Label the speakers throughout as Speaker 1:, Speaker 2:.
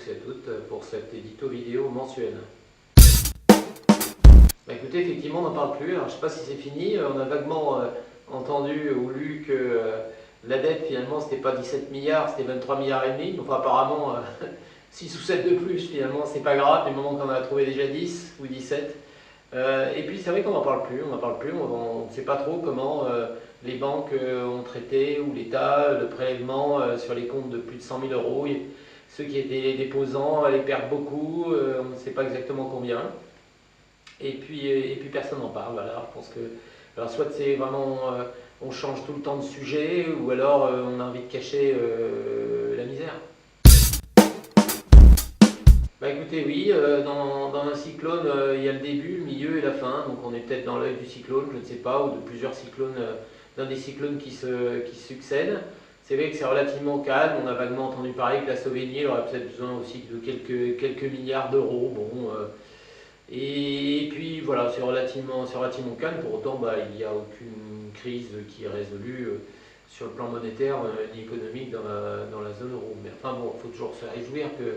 Speaker 1: et à toutes pour cet édito vidéo mensuel. Écoutez, effectivement, on n'en parle plus. Alors, je ne sais pas si c'est fini. On a vaguement entendu ou lu que la dette, finalement, c'était pas 17 milliards, c'était 23 milliards et demi. Enfin, apparemment, 6 ou 7 de plus, finalement, c'est pas grave, du moment qu'on en a trouvé déjà 10 ou 17. Et puis, c'est vrai qu'on n'en parle plus. On ne sait pas trop comment les banques ont traité, ou l'État, le prélèvement sur les comptes de plus de 100 000 euros. Ceux qui étaient déposants les perdent beaucoup, on ne sait pas exactement combien. Et puis personne n'en parle. Voilà. Je pense que, alors soit c'est vraiment, on change tout le temps de sujet, ou alors on a envie de cacher la misère. Écoutez, oui, dans un cyclone, il y a le début, le milieu et la fin. Donc on est peut-être dans l'œil du cyclone, je ne sais pas, ou de plusieurs cyclones, d'un des cyclones qui succèdent. C'est vrai que c'est relativement calme. On a vaguement entendu parler que la Slovénie aurait peut-être besoin aussi de quelques milliards d'euros. Bon, et puis voilà, c'est relativement calme. Pour autant, il n'y a aucune crise qui est résolue sur le plan monétaire ni économique dans la zone euro. Mais enfin bon, il faut toujours se réjouir que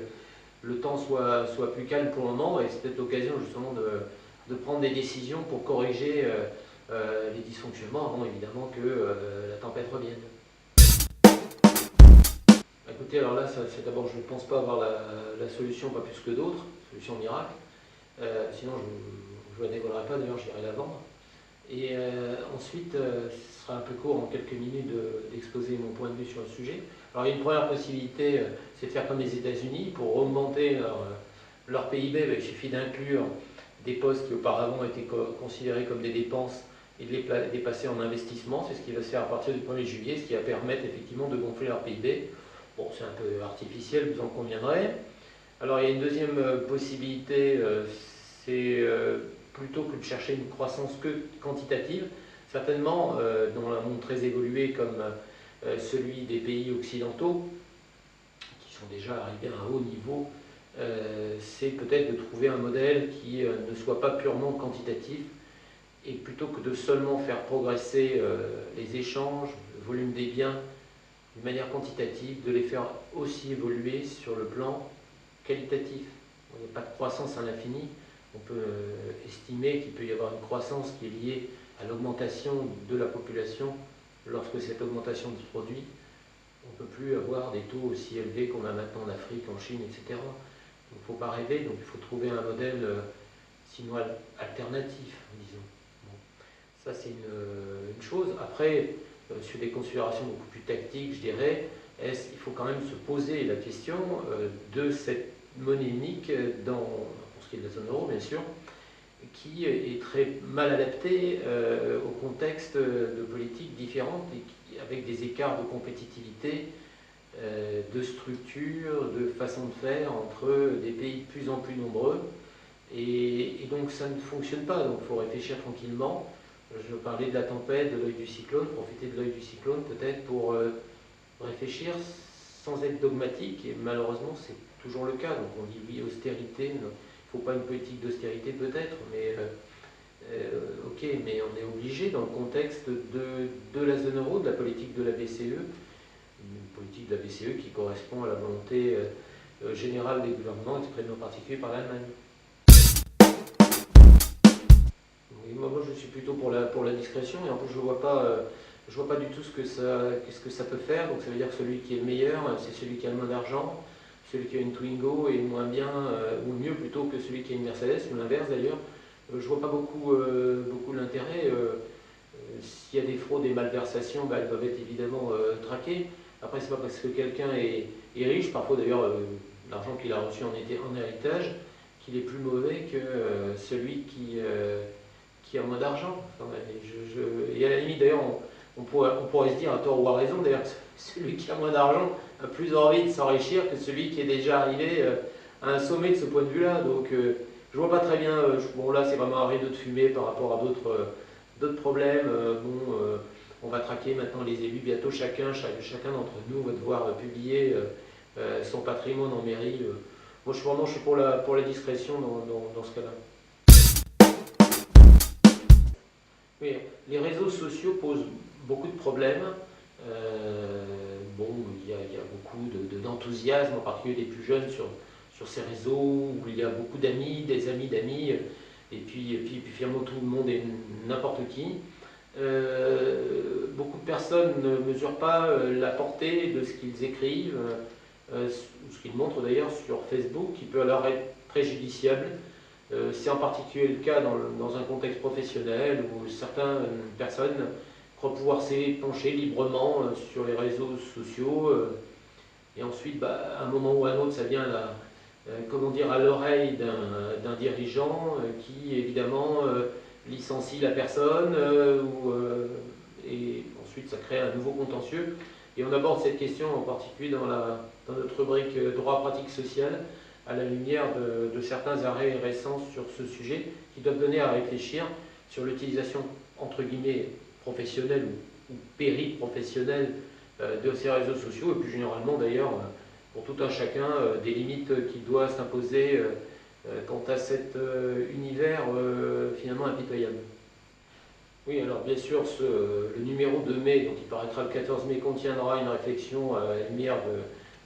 Speaker 1: le temps soit plus calme pour le moment, et c'est peut-être l'occasion justement de prendre des décisions pour corriger les dysfonctionnements avant évidemment que la tempête revienne. Écoutez, alors là, c'est d'abord, je ne pense pas avoir la solution, pas plus que d'autres, solution miracle. Sinon, je ne la dévoilerai pas, d'ailleurs, j'irai la vendre. Et ensuite, ce sera un peu court en quelques minutes d'exposer mon point de vue sur le sujet. Alors, il y a une première possibilité, c'est de faire comme les États-Unis. Pour augmenter leur PIB, il suffit d'inclure des postes qui auparavant étaient considérés comme des dépenses et de les passer en investissement. C'est ce qui va se faire à partir du 1er juillet, ce qui va permettre effectivement de gonfler leur PIB. Bon, c'est un peu artificiel, vous en conviendrez. Alors, il y a une deuxième possibilité, c'est plutôt que de chercher une croissance que quantitative, certainement dans un monde très évolué comme celui des pays occidentaux, qui sont déjà arrivés à un haut niveau, c'est peut-être de trouver un modèle qui ne soit pas purement quantitatif, et plutôt que de seulement faire progresser les échanges, le volume des biens d'une manière quantitative, de les faire aussi évoluer sur le plan qualitatif. Il n'y a pas de croissance à l'infini. On peut estimer qu'il peut y avoir une croissance qui est liée à l'augmentation de la population. Lorsque cette augmentation se produit, on ne peut plus avoir des taux aussi élevés qu'on a maintenant en Afrique, en Chine, etc. Donc il ne faut pas rêver, donc il faut trouver un modèle sinon alternatif, disons. Bon. Ça c'est une chose. Après, sur des considérations beaucoup plus tactiques, je dirais, il faut quand même se poser la question de cette monnaie unique, pour ce qui est de la zone euro bien sûr, qui est très mal adaptée au contexte de politiques différentes, et avec des écarts de compétitivité, de structure, de façon de faire entre des pays de plus en plus nombreux, et donc ça ne fonctionne pas. Donc il faut réfléchir tranquillement. Je parlais de la tempête, de l'œil du cyclone, profiter de l'œil du cyclone peut-être pour réfléchir sans être dogmatique, et malheureusement c'est toujours le cas. Donc on dit oui, austérité, il ne faut pas une politique d'austérité peut-être, mais ok, mais on est obligé dans le contexte de la zone euro, de la politique de la BCE, une politique de la BCE qui correspond à la volonté générale des gouvernements, exprimée en particulier par l'Allemagne. Moi, je suis plutôt pour la discrétion, et en plus je vois pas du tout ce que ça peut faire. Donc ça veut dire que celui qui est le meilleur, c'est celui qui a le moins d'argent, celui qui a une Twingo est moins bien, ou mieux plutôt que celui qui a une Mercedes, ou l'inverse d'ailleurs. Je vois pas beaucoup l'intérêt. S'il y a des fraudes et malversations, elles doivent être évidemment traquées. Après, c'est pas parce que quelqu'un est riche, parfois d'ailleurs l'argent qu'il a reçu en héritage, qu'il est plus mauvais que celui qui a moins d'argent. Enfin, et à la limite, d'ailleurs, on pourrait se dire, à tort ou à raison, d'ailleurs, que celui qui a moins d'argent a plus envie de s'enrichir que celui qui est déjà arrivé à un sommet de ce point de vue-là. Donc, je vois pas très bien. Bon, là, c'est vraiment un rideau de fumée par rapport à d'autres problèmes. On va traquer maintenant les élus. Bientôt, chacun d'entre nous va devoir publier son patrimoine en mairie. Moi, je suis pour la discrétion dans ce cas-là. Oui, les réseaux sociaux posent beaucoup de problèmes. Bon, il y a beaucoup d'enthousiasme, en particulier des plus jeunes, sur ces réseaux où il y a beaucoup d'amis, des amis d'amis, et puis finalement tout le monde est n'importe qui. Beaucoup de personnes ne mesurent pas la portée de ce qu'ils écrivent, ou ce qu'ils montrent d'ailleurs sur Facebook, qui peut alors être préjudiciable. C'est en particulier le cas dans un contexte professionnel où certaines personnes croient pouvoir s'épancher librement sur les réseaux sociaux, et ensuite, à un moment ou à un autre, ça vient comment dire, à l'oreille d'un dirigeant qui évidemment licencie la personne, et ensuite ça crée un nouveau contentieux. Et on aborde cette question en particulier dans notre rubrique droit pratique sociale, à la lumière de certains arrêts récents sur ce sujet, qui doivent donner à réfléchir sur l'utilisation, entre guillemets, professionnelle ou périprofessionnelle de ces réseaux sociaux, et plus généralement d'ailleurs, pour tout un chacun, des limites qu'il doit s'imposer quant à cet univers finalement impitoyable. Oui, alors bien sûr, le numéro de mai, donc il paraîtra le 14 mai, contiendra une réflexion à la lumière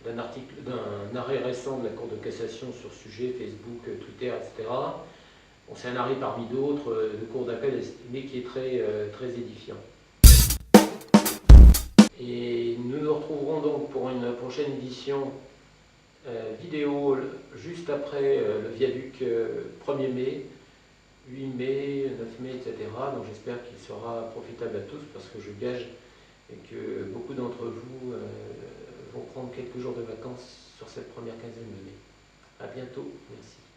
Speaker 1: d'un arrêt récent de la Cour de cassation sur ce sujet, Facebook, Twitter, etc. Bon, c'est un arrêt parmi d'autres de cour d'appel, mais qui est très édifiant. Et nous nous retrouverons donc pour une prochaine édition vidéo juste après le viaduc 1er mai, 8 mai, 9 mai, etc. Donc j'espère qu'il sera profitable à tous, parce que je gage que beaucoup d'entre vous vont prendre quelques jours de vacances sur cette première quinzaine de mai. À bientôt, merci.